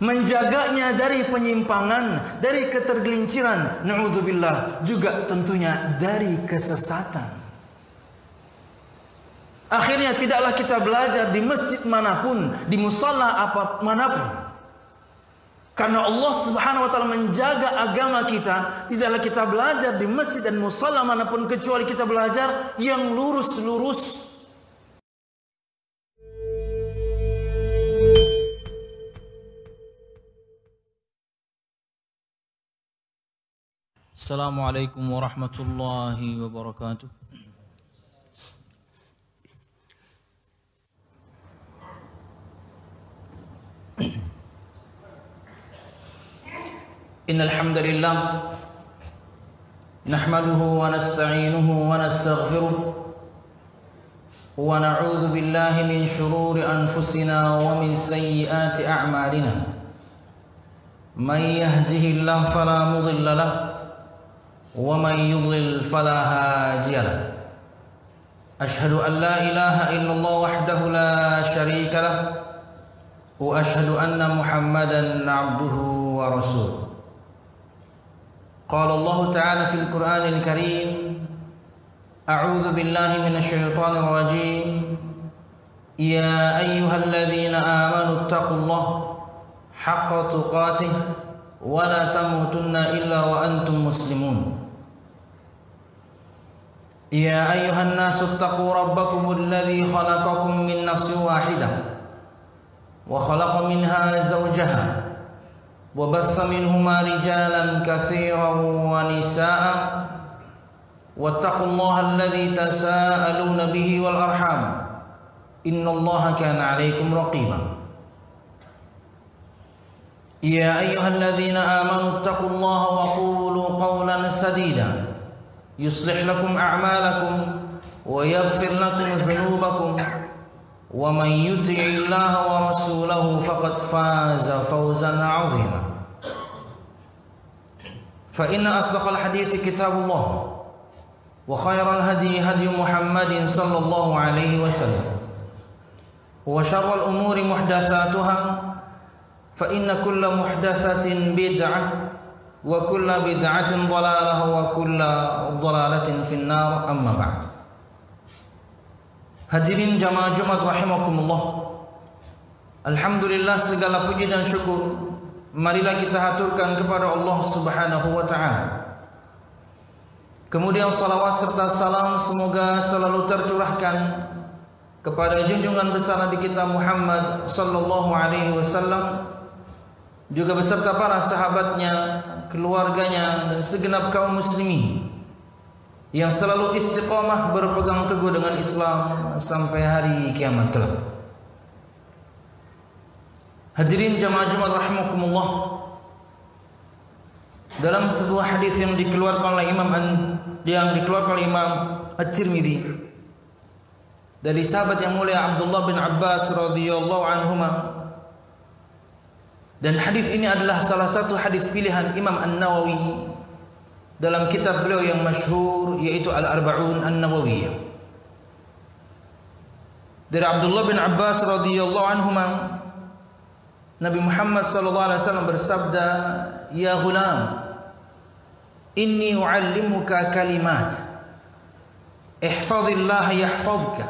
menjaganya dari penyimpangan, dari ketergelinciran, na'udzubillah, juga tentunya dari kesesatan. Akhirnya tidaklah kita belajar di masjid manapun, di musalla apa manapun. Karena Allah Subhanahu wa taala menjaga agama kita, tidaklah kita belajar di masjid dan musalla manapun kecuali kita belajar yang lurus-lurus. Assalamualaikum warahmatullahi wabarakatuh. Innal hamdalillah nahmaduhu wa nasta'inuhu wa nastaghfiruh wa na'udzu billahi min shururi anfusina wa min sayyiati a'malina. Man yahdihillahu fala mudilla lahu wa man yudlil fala hadiya lahu. Ashhadu an la ilaha illallah wahdahu la syarika lahu wa ashhadu anna Muhammadan 'abduhu wa rasuluh. قال الله تعالى في القرآن الكريم أعوذ بالله من الشيطان الرجيم يا أيها الذين آمنوا اتقوا الله حق تقاته ولا تموتن إلا وأنتم مسلمون يا أيها الناس اتقوا ربكم الذي خلقكم من نفس واحدة وخلق منها زوجها وبث منهما رجالا كثيرا ونساء واتقوا الله الذي تساءلون به والأرحام إن الله كان عليكم رقيبا يا أيها الذين آمنوا اتقوا الله وقولوا قولا سديدا يصلح لكم أعمالكم ويغفر لكم ذنوبكم ومن يطع الله ورسوله فقد فاز فوزا عظيما فإن أصدق الحديث كتاب الله وخير الهدي هدي محمد صلى الله عليه وسلم وشر الأمور محدثاتها فإن كل محدثة بدعة وكل بدعة ضلالة وكل ضلالة في النار أما بعد. Hadirin jamaah Jumat rahimakumullah. Alhamdulillah, segala puji dan syukur marilah kita haturkan kepada Allah Subhanahu wa taala. Kemudian salawat serta salam semoga selalu tercurahkan kepada junjungan besar Nabi kita Muhammad sallallahu alaihi wasallam, juga beserta para sahabatnya, keluarganya dan segenap kaum muslimin yang selalu istiqamah berpegang teguh dengan Islam sampai hari kiamat kelak. Hadirin jamaah Jumat rahimakumullah, dalam sebuah hadis yang dikeluarkan oleh Imam At-Tirmidzi dari sahabat yang mulia Abdullah bin Abbas radhiyallahu anhuma, dan hadis ini adalah salah satu hadis pilihan Imam An-Nawawi dalam kitab beliau yang masyhur yaitu Al-Arba'un An-Nawawiyah. Dari Abdullah bin Abbas radhiyallahu anhuma, Nabi Muhammad sallallahu alaihi wasallam bersabda, "Ya ghulam, inni u'allimuka kalimat. Ihfazillah yahfazka.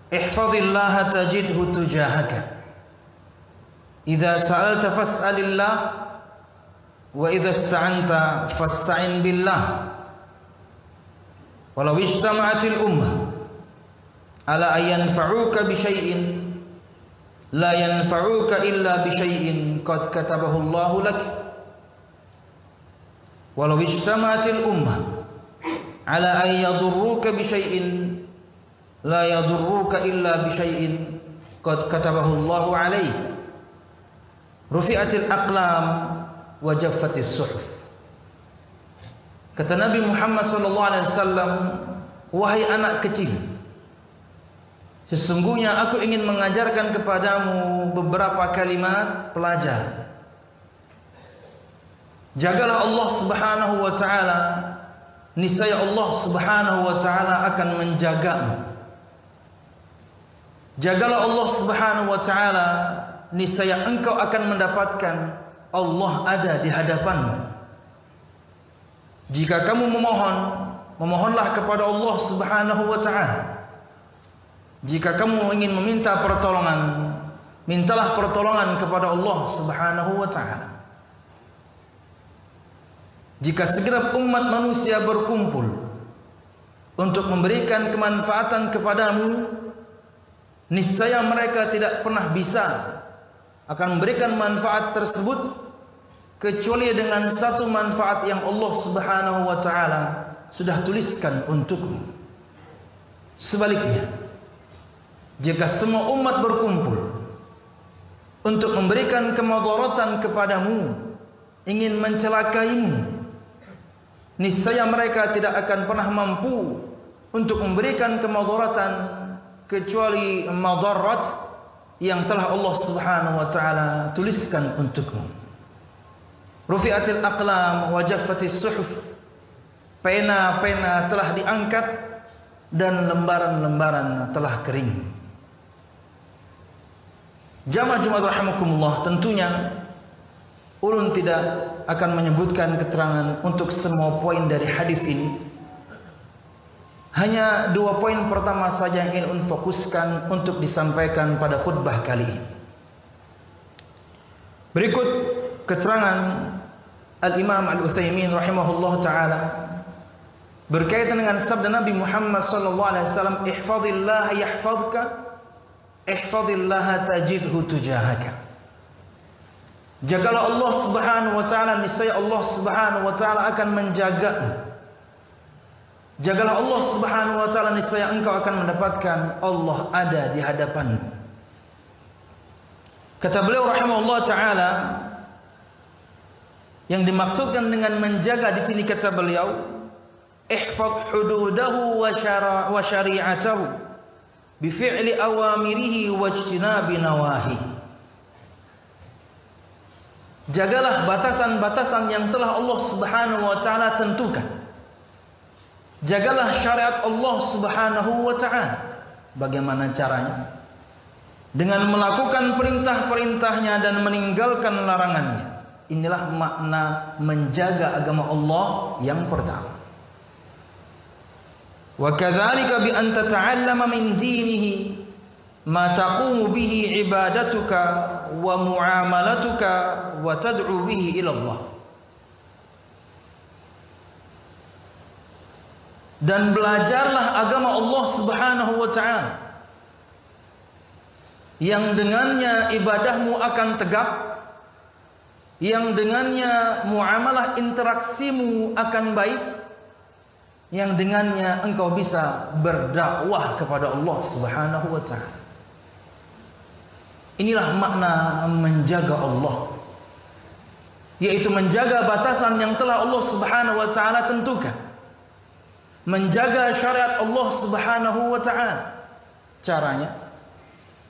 Ihfazillah tajidhu tujahaka. Idza sa'alta fas'alillah wa idza ista'anta fasta'in billah. Walau ijtama'atil ummah ala an yanfa'uka bi syai'in la yanfa'uka illa bi syai'in qad katabahu Allahu lak. Walau ijtama'atil ummah ala an yadurruka bi syai'in la yadurruka illa bi syai'in qad katabahu Allahu alaik. Rufi'atil aqlam wa jaffatis suhuf." Kata Nabi Muhammad sallallahu alaihi wasallam, "Wahai anak kecil, sesungguhnya aku ingin mengajarkan kepadamu beberapa kalimat pelajaran. Jagalah Allah Subhanahu wa taala, niscaya Allah Subhanahu wa taala akan menjagamu. Jagalah Allah Subhanahu wa taala, niscaya engkau akan mendapatkan Allah ada di hadapanmu. Jika kamu memohon, memohonlah kepada Allah Subhanahu wa ta'ala. Jika kamu ingin meminta pertolongan, mintalah pertolongan kepada Allah Subhanahu wa ta'ala. Jika segenap umat manusia berkumpul untuk memberikan kemanfaatan kepadamu, niscaya mereka tidak pernah bisa akan memberikan manfaat tersebut kecuali dengan satu manfaat yang Allah Subhanahu wa ta'ala sudah tuliskan untukmu. Sebaliknya, jika semua umat berkumpul untuk memberikan kemudaratan kepadamu, ingin mencelakaimu, niscaya mereka tidak akan pernah mampu untuk memberikan kemudaratan kecuali madarat yang telah Allah Subhanahu wa ta'ala tuliskan untukmu. Rufi'atil aqlam wa jaffatis suhuf. Pena-pena telah diangkat dan lembaran-lembaran telah kering. Jamaah Jumat rahimakumullah, tentunya ulun tidak akan menyebutkan keterangan untuk semua poin dari hadis ini. Hanya 2 poin pertama saja yang ingin ulun fokuskan untuk disampaikan pada khutbah kali ini. Berikut keterangan Al-Imam Al-Utsaimin rahimahullah ta'ala berkaitan dengan sabda Nabi Muhammad sallallahu alaihi wasallam, ihfazillaha yahfazka, ihfazillaha tajidhu tujahaka. Jagalah Allah Subhanahu wa ta'ala, niscaya Allah Subhanahu wa ta'ala akan menjagamu. Jagalah Allah Subhanahu wa ta'ala, niscaya engkau akan mendapatkan Allah ada di hadapanmu. Kata beliau rahimahullah ta'ala, yang dimaksudkan dengan menjaga di sini kata beliau, ihfaz hududahu wa syari'atahu bi fi'li awamirihi wa ijtinabi nawahi. Jagalah batasan-batasan yang telah Allah Subhanahu wa ta'ala tentukan. Jagalah syariat Allah Subhanahu wa ta'ala. Bagaimana caranya? Dengan melakukan perintah-perintahnya dan meninggalkan larangannya. Inilah makna menjaga agama Allah yang pertama. Wa kadzalika bi an tata'allama min dinihi ma taqumu bihi ibadatuka wa muamalatuka wa tad'u bihi ila Allah. Dan belajarlah agama Allah Subhanahu wa ta'ala yang dengannya ibadahmu akan tegak, yang dengannya muamalah interaksimu akan baik, yang dengannya engkau bisa berdakwah kepada Allah Subhanahu wa ta'ala. Inilah makna menjaga Allah, yaitu menjaga batasan yang telah Allah Subhanahu wa ta'ala tentukan. Menjaga syariat Allah Subhanahu wa ta'ala. Caranya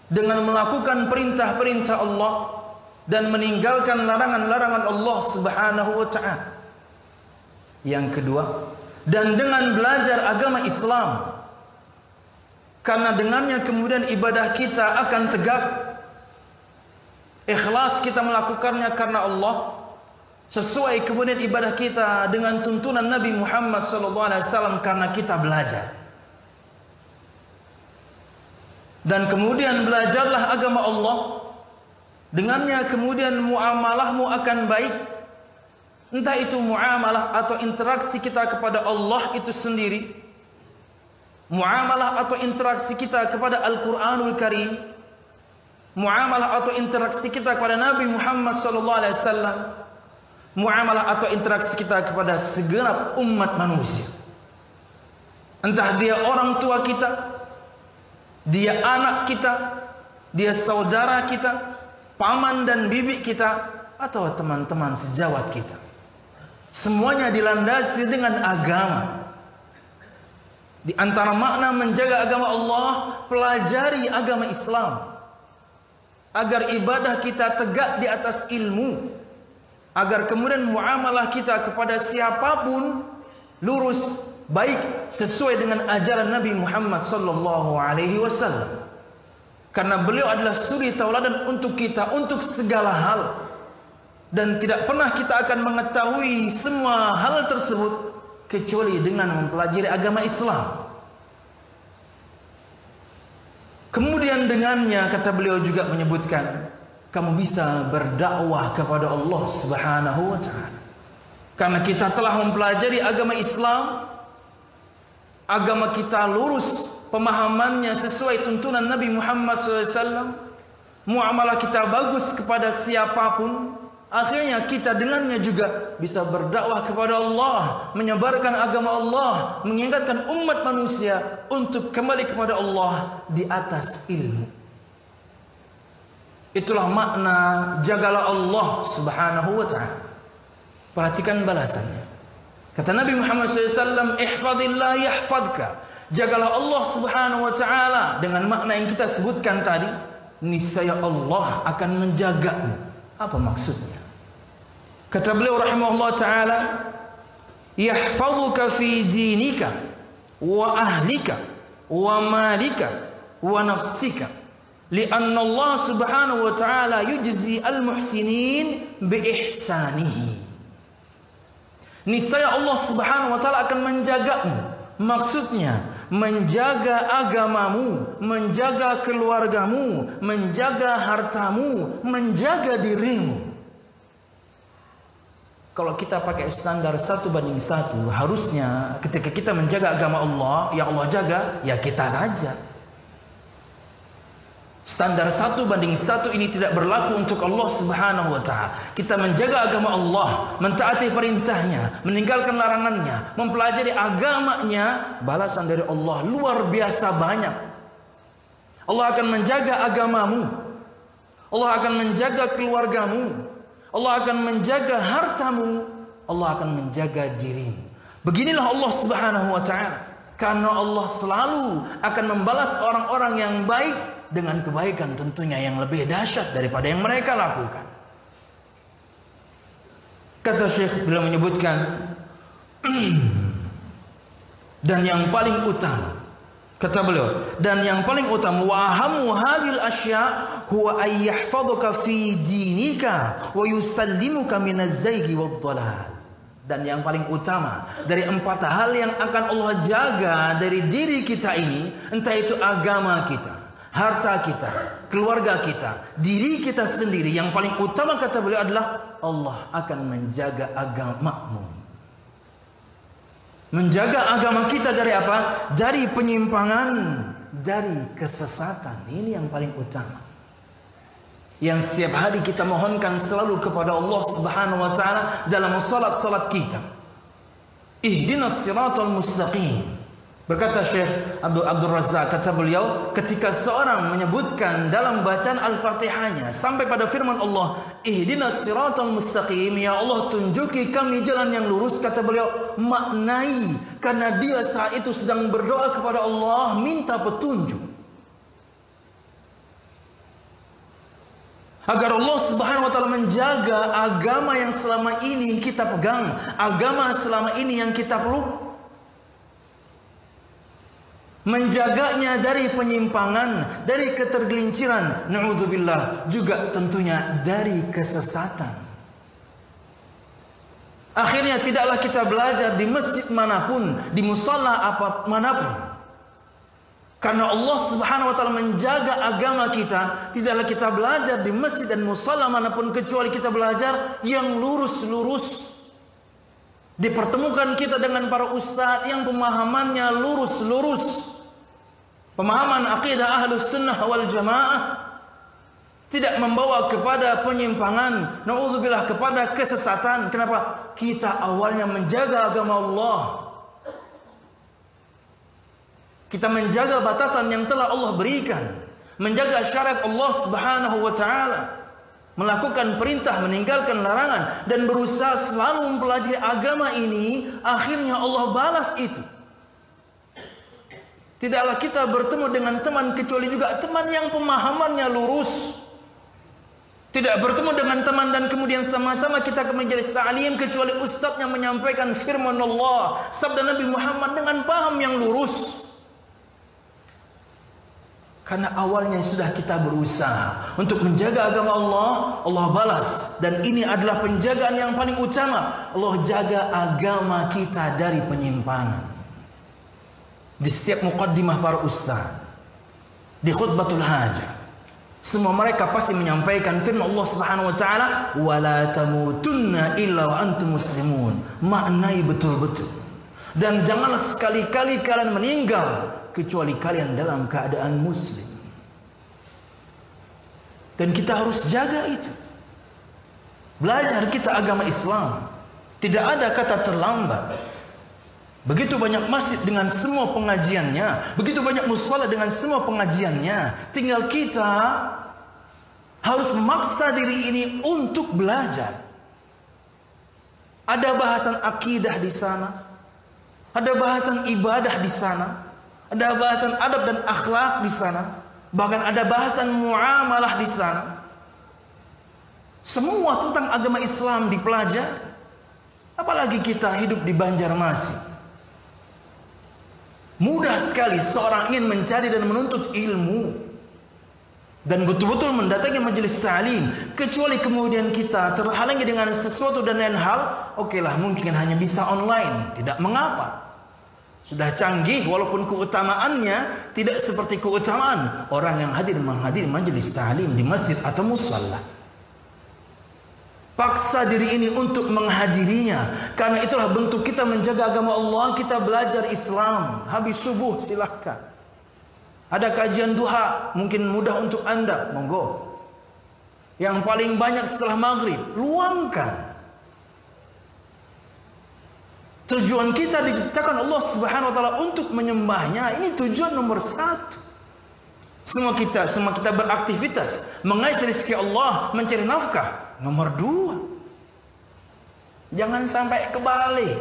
dengan melakukan perintah-perintah Allah dan meninggalkan larangan-larangan Allah Subhanahu wa ta'ala. Yang kedua, dan dengan belajar agama Islam, karena dengannya kemudian ibadah kita akan tegak, ikhlas kita melakukannya karena Allah, sesuai kemudian ibadah kita dengan tuntunan Nabi Muhammad SAW karena kita belajar. Dan kemudian belajarlah agama Allah, dengannya kemudian muamalahmu akan baik. Entah itu muamalah atau interaksi kita kepada Allah itu sendiri, muamalah atau interaksi kita kepada Al-Quranul Karim, muamalah atau interaksi kita kepada Nabi Muhammad SAW, muamalah atau interaksi kita kepada segenap umat manusia. Entah dia orang tua kita, dia anak kita, dia saudara kita, paman dan bibi kita, atau teman-teman sejawat kita. Semuanya dilandasi dengan agama. Di antara makna menjaga agama Allah, pelajari agama Islam, agar ibadah kita tegak di atas ilmu, agar kemudian muamalah kita kepada siapapun lurus, baik, sesuai dengan ajaran Nabi Muhammad sallallahu alaihi wasallam. Karena beliau adalah suri tauladan untuk kita, untuk segala hal. Dan tidak pernah kita akan mengetahui semua hal tersebut kecuali dengan mempelajari agama Islam. Kemudian dengannya, kata beliau juga menyebutkan, kamu bisa berdakwah kepada Allah Subhanahu wa ta'ala. Karena kita telah mempelajari agama Islam, agama kita lurus, pemahamannya sesuai tuntunan Nabi Muhammad SAW, muamalah kita bagus kepada siapapun, akhirnya kita dengannya juga bisa berdakwah kepada Allah, menyebarkan agama Allah, mengingatkan umat manusia untuk kembali kepada Allah di atas ilmu. Itulah makna jagalah Allah Subhanahu wa ta'ala. Perhatikan balasannya. Kata Nabi Muhammad SAW, ihfadillah yahfadka. Jagalah Allah Subhanahu wa ta'ala dengan makna yang kita sebutkan tadi. Niscaya Allah akan menjagamu. Apa maksudnya? Kata beliau rahimahullah ta'ala, yahfadhuka fi dinika wa ahlika wa malika wa nafsika. Lianna Allah Subhanahu wa ta'ala yujzi al-muhsinin bi ihsanihi. Niscaya Allah Subhanahu wa ta'ala akan menjagamu. Maksudnya menjaga agamamu, menjaga keluargamu, menjaga hartamu, menjaga dirimu. Kalau kita pakai standar 1:1, harusnya ketika kita menjaga agama Allah, yang Allah jaga, ya kita saja. Standar 1:1 ini tidak berlaku untuk Allah Subhanahu wa ta'ala. Kita menjaga agama Allah, mentaati perintahnya, meninggalkan larangannya, mempelajari agamanya, balasan dari Allah luar biasa banyak. Allah akan menjaga agamamu, Allah akan menjaga keluargamu, Allah akan menjaga hartamu, Allah akan menjaga dirimu. Beginilah Allah Subhanahu wa ta'ala. Karena Allah selalu akan membalas orang-orang yang baik dengan kebaikan tentunya yang lebih dahsyat daripada yang mereka lakukan. Kata Syekh beliau menyebutkan, dan yang paling utama, kata beliau, dan yang paling utama, wa ahammu hadhil asya huwa ay yahfazuka fi dinika wa yusallimuka minaz zayghi wad dhalal. Dan yang paling utama dari 4 hal yang akan Allah jaga dari diri kita ini, entah itu agama kita, harta kita, keluarga kita, diri kita sendiri, yang paling utama kata beliau adalah Allah akan menjaga agamamu. Menjaga agama kita dari apa? Dari penyimpangan, dari kesesatan. Ini yang paling utama. Yang setiap hari kita mohonkan selalu kepada Allah Subhanahu wa ta'ala dalam salat-salat kita. Ihdinas siratal mustaqim. Berkata Syekh Abdul Razak, kata beliau, ketika seorang menyebutkan dalam bacaan Al-Fatihahnya sampai pada firman Allah, ihdinas siratal mustaqim, ya Allah tunjuki kami jalan yang lurus, kata beliau, maknai karena dia saat itu sedang berdoa kepada Allah, minta petunjuk. Agar Allah Subhanahu wa ta'ala menjaga agama yang selama ini kita pegang, agama selama ini yang kita peluk, menjaganya dari penyimpangan, dari ketergelinciran, na'udzubillah, juga tentunya dari kesesatan. Akhirnya tidaklah kita belajar di masjid manapun, di musalla manapun. Karena Allah Subhanahu wa ta'ala menjaga agama kita, tidaklah kita belajar di masjid dan musalla manapun kecuali kita belajar yang lurus-lurus. Dipertemukan kita dengan para ustadz yang pemahamannya lurus-lurus. Pemahaman akidah Ahlus Sunnah wal Jamaah, tidak membawa kepada penyimpangan, na'udzubillah, kepada kesesatan. Kenapa? Kita awalnya menjaga agama Allah. Kita menjaga batasan yang telah Allah berikan, menjaga syariat Allah Subhanahu wa ta'ala, melakukan perintah, meninggalkan larangan, dan berusaha selalu mempelajari agama ini. Akhirnya Allah balas itu. Tidaklah kita bertemu dengan teman kecuali juga teman yang pemahamannya lurus. Tidak bertemu dengan teman dan kemudian sama-sama kita ke majelis ta'lim kecuali ustadz yang menyampaikan firman Allah, sabda Nabi Muhammad dengan paham yang lurus. Karena awalnya sudah kita berusaha untuk menjaga agama Allah, Allah balas. Dan ini adalah penjagaan yang paling utama. Allah jaga agama kita dari penyimpangan. Di setiap muqaddimah para ustaz, di khutbatul hajah, semua mereka pasti menyampaikan firman Allah Subhanahu wa taala, "Wala tamutunna illa wa antum muslimun." Maknai betul-betul. Dan janganlah sekali-kali kalian meninggal kecuali kalian dalam keadaan muslim. Dan kita harus jaga itu. Belajar kita agama Islam. Tidak ada kata terlambat. Begitu banyak masjid dengan semua pengajiannya, begitu banyak mushola dengan semua pengajiannya. Tinggal kita harus memaksa diri ini untuk belajar. Ada bahasan akidah di sana, ada bahasan ibadah di sana, ada bahasan adab dan akhlak di sana, bahkan ada bahasan muamalah di sana. Semua tentang agama Islam dipelajari. Apalagi kita hidup di Banjarmasin. Mudah sekali seorang ingin mencari dan menuntut ilmu dan betul-betul mendatangi majelis ta'lim, kecuali kemudian kita terhalangi dengan sesuatu dan lain hal. Okelah, mungkin hanya bisa online, tidak mengapa. Sudah canggih, walaupun keutamaannya tidak seperti keutamaan orang yang menghadiri majelis ta'lim di masjid atau musalla. Paksa diri ini untuk menghadirinya, karena itulah bentuk kita menjaga agama Allah. Kita belajar Islam. Habis subuh silahkan. Ada kajian duha, mungkin mudah untuk Anda, monggo. Yang paling banyak setelah maghrib, luangkan. Tujuan kita diciptakan Allah Subhanahu wa taala untuk menyembahnya. Ini tujuan nomor 1. Semua kita beraktivitas mengais rezeki Allah, mencari nafkah. Nomor 2. Jangan sampai kebalik.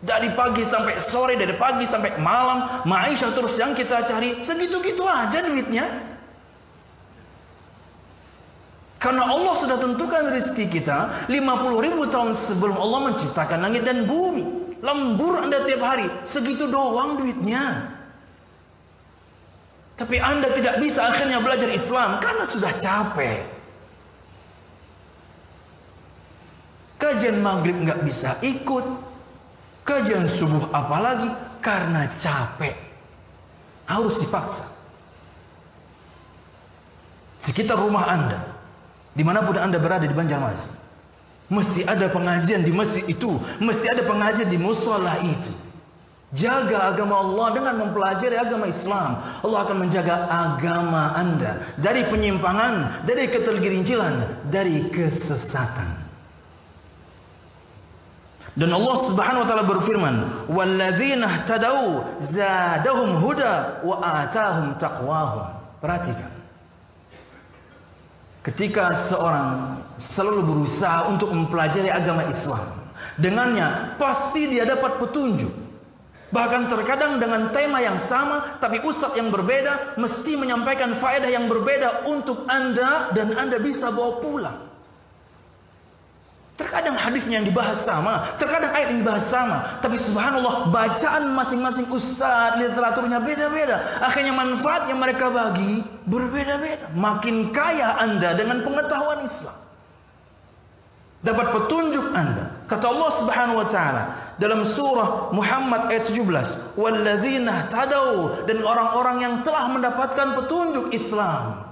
Dari pagi sampai sore, dari pagi sampai malam, maisha terus yang kita cari, segitu-gitu aja duitnya. Karena Allah sudah tentukan rezeki kita 50.000 tahun sebelum Allah menciptakan langit dan bumi. Lembur Anda tiap hari, segitu doang duitnya. Tapi Anda tidak bisa akhirnya belajar Islam karena sudah capek. Kajian maghrib nggak bisa ikut, kajian subuh apalagi, karena capek. Harus dipaksa. Sekitar rumah Anda, dimanapun Anda berada di Banjarmasin, mesti ada pengajian di masjid itu, mesti ada pengajian di musola itu. Jaga agama Allah dengan mempelajari agama Islam. Allah akan menjaga agama Anda dari penyimpangan, dari ketergelinciran, dari kesesatan. Dan Allah Subhanahu wa taala berfirman, "Walladzina ihtadau zadahum huda wa atahum taqwahum." Perhatikan. Ketika seorang selalu berusaha untuk mempelajari agama Islam, dengannya pasti dia dapat petunjuk. Bahkan terkadang dengan tema yang sama, tapi ustadz yang berbeda mesti menyampaikan faedah yang berbeda untuk Anda, dan Anda bisa bawa pulang. Terkadang hadisnya yang dibahas sama, terkadang ayat yang dibahas sama, tapi subhanallah bacaan masing-masing ustaz, literaturnya beda-beda. Akhirnya manfaat yang mereka bagi berbeda-beda. Makin kaya Anda dengan pengetahuan Islam, dapat petunjuk Anda. Kata Allah Subhanahu wa taala dalam surah Muhammad ayat 17, "Walladzina tadau," dan orang-orang yang telah mendapatkan petunjuk Islam,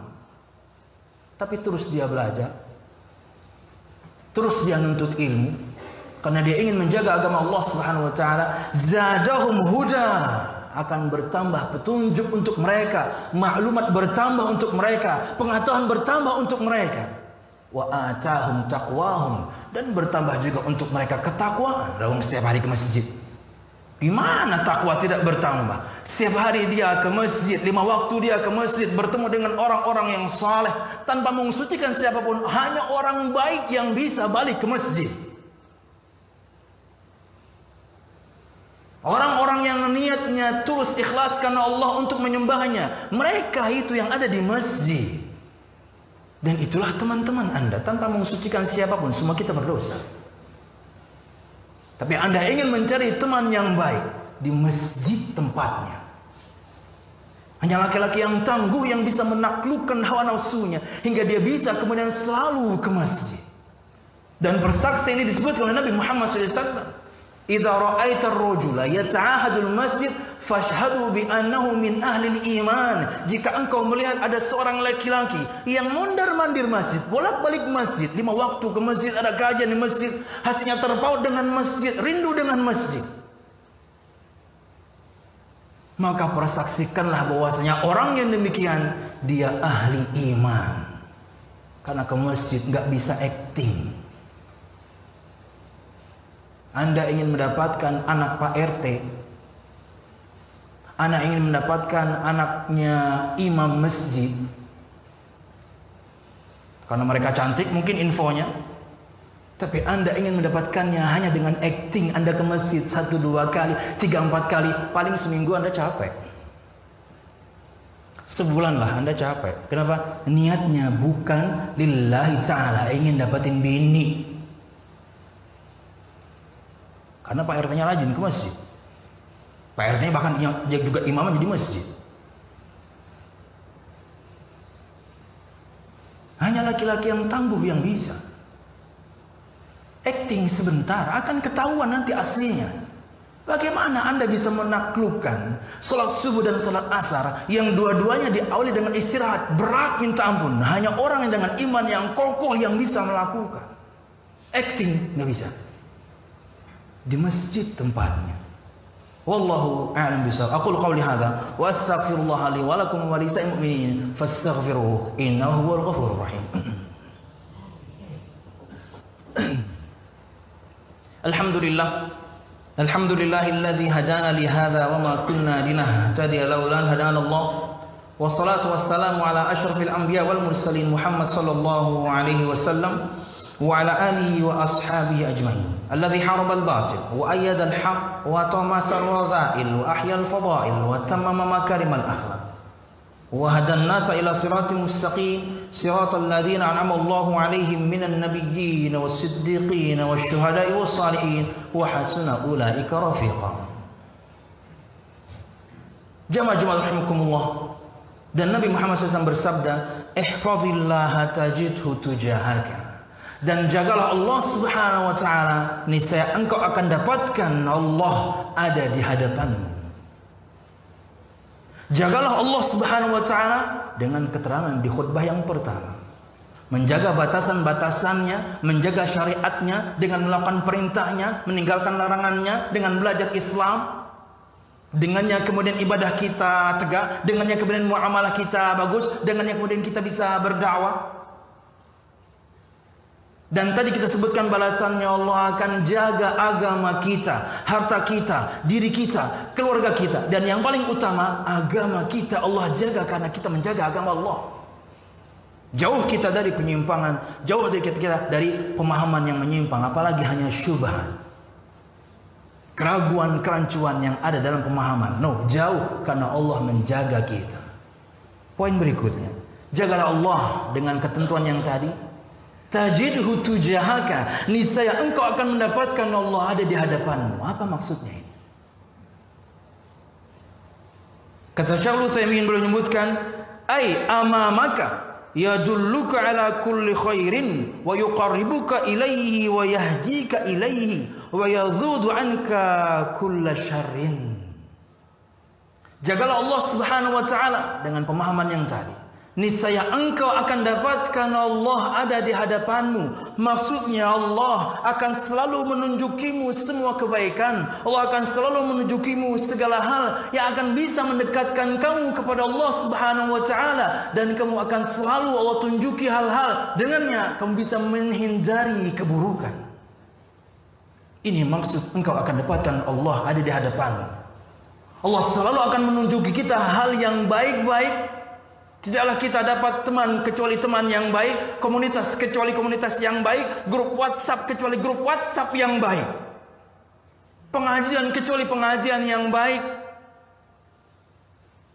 tapi terus dia belajar, terus dia nuntut ilmu karena dia ingin menjaga agama Allah Subhanahu wa taala, zadahum huda, akan bertambah petunjuk untuk mereka, maklumat bertambah untuk mereka, pengetahuan bertambah untuk mereka. Wa atahum taqwahum, dan bertambah juga untuk mereka ketakwaan. Lalu setiap hari ke masjid, gimana takwa tidak bertambah? Setiap hari dia ke masjid, 5 waktu dia ke masjid, bertemu dengan orang-orang yang saleh tanpa mensucikan siapapun. Hanya orang baik yang bisa balik ke masjid. Orang-orang yang niatnya tulus ikhlas karena Allah untuk menyembahnya, mereka itu yang ada di masjid. Dan itulah teman-teman Anda, tanpa mensucikan siapapun, semua kita berdosa. Tapi Anda ingin mencari teman yang baik, di masjid tempatnya. Hanya laki-laki yang tangguh yang bisa menaklukkan hawa nafsunya hingga dia bisa kemudian selalu ke masjid. Dan bersaksi ini disebut oleh Nabi Muhammad SAW. Idza ra'aita ar-rajula yata'ahadul masjid fashhadu bi annahu min ahli iman. Jika engkau melihat ada seorang laki-laki yang mondar-mandir masjid, bolak-balik masjid, 5 waktu ke masjid, ada kajian di masjid, hatinya terpaut dengan masjid, rindu dengan masjid, maka persaksikanlah bahwasanya orang yang demikian dia ahli iman. Karena ke masjid nggak bisa acting. Anda ingin mendapatkan anak Pak RT, Anda ingin mendapatkan anaknya imam masjid, karena mereka cantik mungkin infonya, tapi Anda ingin mendapatkannya hanya dengan acting. Anda ke masjid 1-2 kali, 3-4 kali, paling seminggu Anda capek. Sebulan lah Anda capek. Kenapa? Niatnya bukan lillahi ta'ala, ingin dapatin bini. Karena Pak RT-nya rajin ke masjid. Pak RT-nya bahkan juga imamnya jadi masjid. Hanya laki-laki yang tangguh yang bisa. Acting sebentar, akan ketahuan nanti aslinya. Bagaimana Anda bisa menaklukkan salat subuh dan salat asar yang dua-duanya diawali dengan istirahat, berat minta ampun. Hanya orang yang dengan iman yang kokoh yang bisa melakukan. Acting nggak bisa. Di masjid tempatnya. Wallahu a'lam bishawab. Aqulu qawli hadza wa astaghfirullah li wa lakum wa lisa'il mu'minin fastaghfiruhu innahu huwal ghafurur rahim. Alhamdulillah. Alhamdulillahilladzi hadana li hadza wa ma kunna linahtadiya laula an hadana Allah. Wassalatu wassalamu ala asyrafil anbiya wal mursalin Muhammad sallallahu alaihi wasallam wa ala alihi wa ashabihi ajmain. Alladzi haraba al-batil wa ayyada al-haq wa tamasa ar-radha'il wa ahya al-fada'il wa tammama makarim al-akhlaq wa hada an-nasa ila siratin mustaqim siratal ladzina an'ama Allahu 'alaihim minan nabiyyin was-siddiqin wasyuhada'i was-salihin wa hasuna ulaika rafiqa. Jamaah rahimakumullah. Dan Nabi Muhammad SAW bersabda, ihfazillaha tajidhu tujahaka. Dan jagalah Allah Subhanahu wa taala, niscaya engkau akan dapatkan Allah ada di hadapanmu. Jagalah Allah Subhanahu wa taala dengan keterangan di khutbah yang pertama. Menjaga batasan-batasannya, menjaga syariatnya dengan melakukan perintahnya, meninggalkan larangannya, dengan belajar Islam. Dengannya kemudian ibadah kita tegak, dengannya kemudian muamalah kita bagus, dengannya kemudian kita bisa berdakwah. Dan tadi kita sebutkan balasannya, Allah akan jaga agama kita, harta kita, diri kita, keluarga kita. Dan yang paling utama, agama kita Allah jaga karena kita menjaga agama Allah. Jauh kita dari penyimpangan, jauh dari kita dari pemahaman yang menyimpang, apalagi hanya syubhat, keraguan, kerancuan yang ada dalam pemahaman. No, jauh karena Allah menjaga kita. Poin berikutnya, jagalah Allah dengan ketentuan yang tadi. Tajidhu tujahaka, niscaya engkau akan mendapatkan Allah ada di hadapanmu. Apa maksudnya ini? Kata Syaikh Utsaimin beliau menyebutkan, ai amamaka yadulluka ala kulli khairin wa yuqarribuka ilaihi wa yahdika ilaihi wa yadhudu anka kulla syarrin. Jagalah Allah Subhanahu wa taala dengan pemahaman yang tadi. Niscaya engkau akan dapatkan Allah ada di hadapanmu. Maksudnya Allah akan selalu menunjukimu semua kebaikan. Allah akan selalu menunjukimu segala hal yang akan bisa mendekatkan kamu kepada Allah Subhanahu wa taala, dan kamu akan selalu Allah tunjuki hal-hal dengannya kamu bisa menghindari keburukan. Ini maksud engkau akan dapatkan Allah ada di hadapanmu. Allah selalu akan menunjuki kita hal yang baik-baik. Tidaklah kita dapat teman kecuali teman yang baik, komunitas kecuali komunitas yang baik, grup WhatsApp kecuali grup WhatsApp yang baik, pengajian kecuali pengajian yang baik,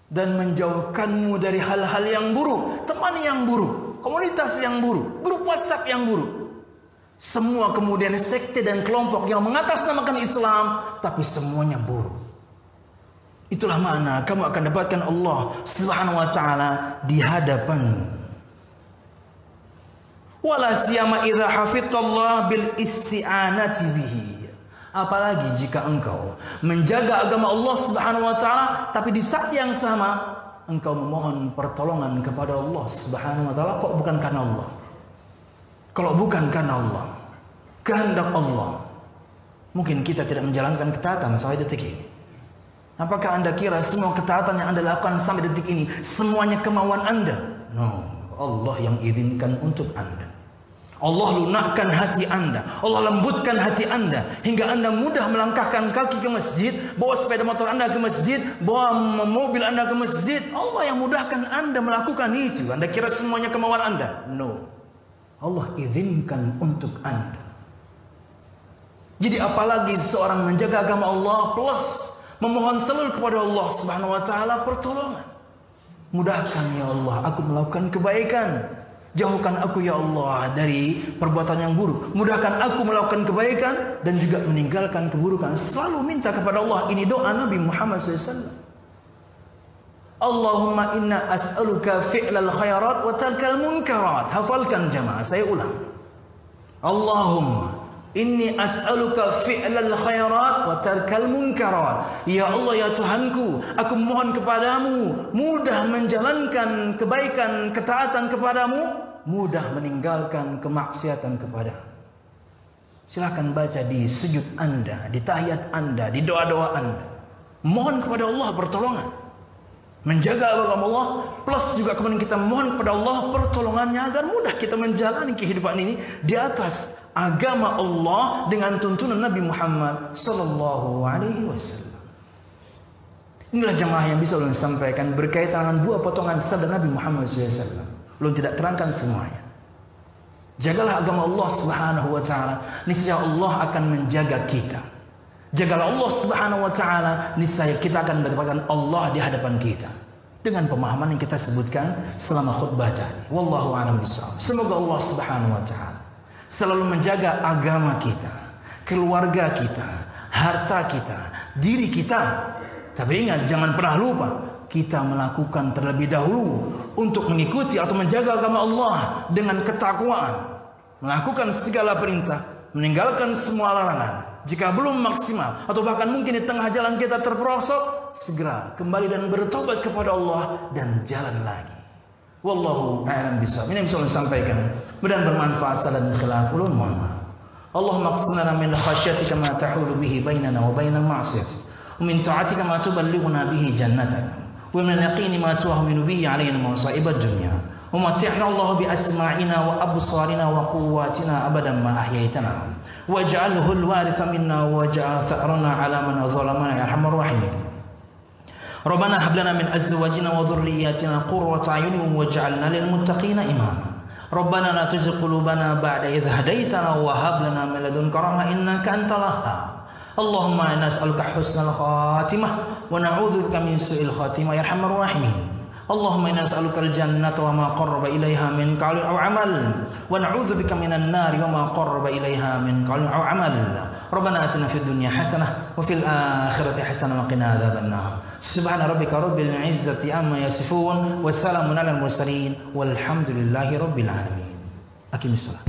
dan menjauhkanmu dari hal-hal yang buruk, teman yang buruk, komunitas yang buruk, grup WhatsApp yang buruk. Semua kemudian sekte dan kelompok yang mengatasnamakan Islam, tapi semuanya buruk. Itulah makna kamu akan dapatkan Allah Subhanahu wa taala di hadapanmu. Wala siyama idza hafidtallah bil isti'anati bihi. Apalagi jika engkau menjaga agama Allah Subhanahu wa taala tapi di saat yang sama engkau memohon pertolongan kepada Allah Subhanahu wa taala kok bukan karena Allah. Kalau bukan karena Allah, kehendak Allah, mungkin kita tidak menjalankan ketaatan sampai detik ini. Apakah Anda kira semua ketaatan yang Anda lakukan sampai detik ini semuanya kemauan Anda? No, Allah yang izinkan untuk Anda. Allah lunakkan hati Anda, Allah lembutkan hati Anda hingga Anda mudah melangkahkan kaki ke masjid, bawa sepeda motor Anda ke masjid, bawa mobil Anda ke masjid. Allah yang mudahkan Anda melakukan itu. Anda kira semuanya kemauan Anda? No, Allah izinkan untuk Anda. Jadi apalagi seorang menjaga agama Allah plus memohon selalu kepada Allah Subhanahu wa taala pertolongan. Mudahkan ya Allah aku melakukan kebaikan. Jauhkan aku ya Allah dari perbuatan yang buruk. Mudahkan aku melakukan kebaikan dan juga meninggalkan keburukan. Selalu minta kepada Allah. Ini doa Nabi Muhammad SAW. Allahumma inna as'aluka fi'lal khairat wa tarkal munkarat. Hafalkan jamaah, saya ulang. Allahumma inni as'aluka fi'lal khairat wa tarkal munkarat. Ya Allah ya Tuhanku, aku mohon kepadamu mudah menjalankan kebaikan, ketaatan kepadamu, mudah meninggalkan kemaksiatan kepadamu. Silakan baca di sujud Anda, di tahiyat Anda, di doa-doa Anda. Mohon kepada Allah pertolongan. Menjaga agama Allah plus juga kemudian kita mohon kepada Allah pertolongannya agar mudah kita menjalani kehidupan ini di atas agama Allah dengan tuntunan Nabi Muhammad sallallahu alaihi wasallam. Inilah jemaah yang bisa ulun sampaikan berkaitan dengan dua potongan sabda Nabi Muhammad SAW. Ulun tidak terangkan semuanya. Jagalah agama Allah Subhanahu wa taala, niscaya Allah akan menjaga kita. Jagalah Allah Subhanahu wa taala, niscaya kita akan mendapatkan Allah di hadapan kita. Dengan pemahaman yang kita sebutkan selama khutbah tadi. Wallahu a'lam bishawab. Semoga Allah Subhanahu wa taala selalu menjaga agama kita, keluarga kita, harta kita, diri kita. Tapi ingat, jangan pernah lupa kita melakukan terlebih dahulu untuk mengikuti atau menjaga agama Allah dengan ketakwaan, melakukan segala perintah, meninggalkan semua larangan. Jika belum maksimal atau bahkan mungkin di tengah jalan kita terperosok, segera kembali dan bertobat kepada Allah dan jalan lagi. Wallahu a'lam bishawab. Ini yang bisa saya sampaikan. Mudah-mudahan bermanfaat. Salam khilaf ulun mohon maaf. Allahumma qsim lana min khasyatika ma tahulu bihi bainana wa baina ma'siyatik. Wa min ta'atika ma tuballighuna bihi jannataka. Wa min al-yaqini ma tuhminu bihi alaina masa'ib ad-dunya. Wa mati'na Allah bi asma'ina wa absarina wa quwwatina abadan ma ahyaytana. Waj'alhu al-waritha minna waj'al tha'rana 'ala man zalamana ya arhamar rahimin. Rabbana hab lana min azwajina wa dhurriyyatina qurrata a'yunin waj'alna lil muttaqina imama. Rabbana la tuzigh qulubana ba'da idh hadaytana wa hab lana min ladunka rahmah innaka antal wahhab. Allahumma inna nas'aluka husnal khatimah wa na'udzubika min su'il khatimah ya arhamar rahimin. Allahumma inna nas'aluka al-jannata wa ma qarraba ilaiha min qawlin aw amal wa na'udzubika minan nari wa ma qarraba ilaiha min qawlin aw amal. Rabbana atina fid dunya hasanah wa fil akhirati hasanah wa qina adzaban nar. Subhana rabbika rabbil izzati amma yasifun wa salamun alal mursalin walhamdulillahi rabbil alamin. Aqimissalah.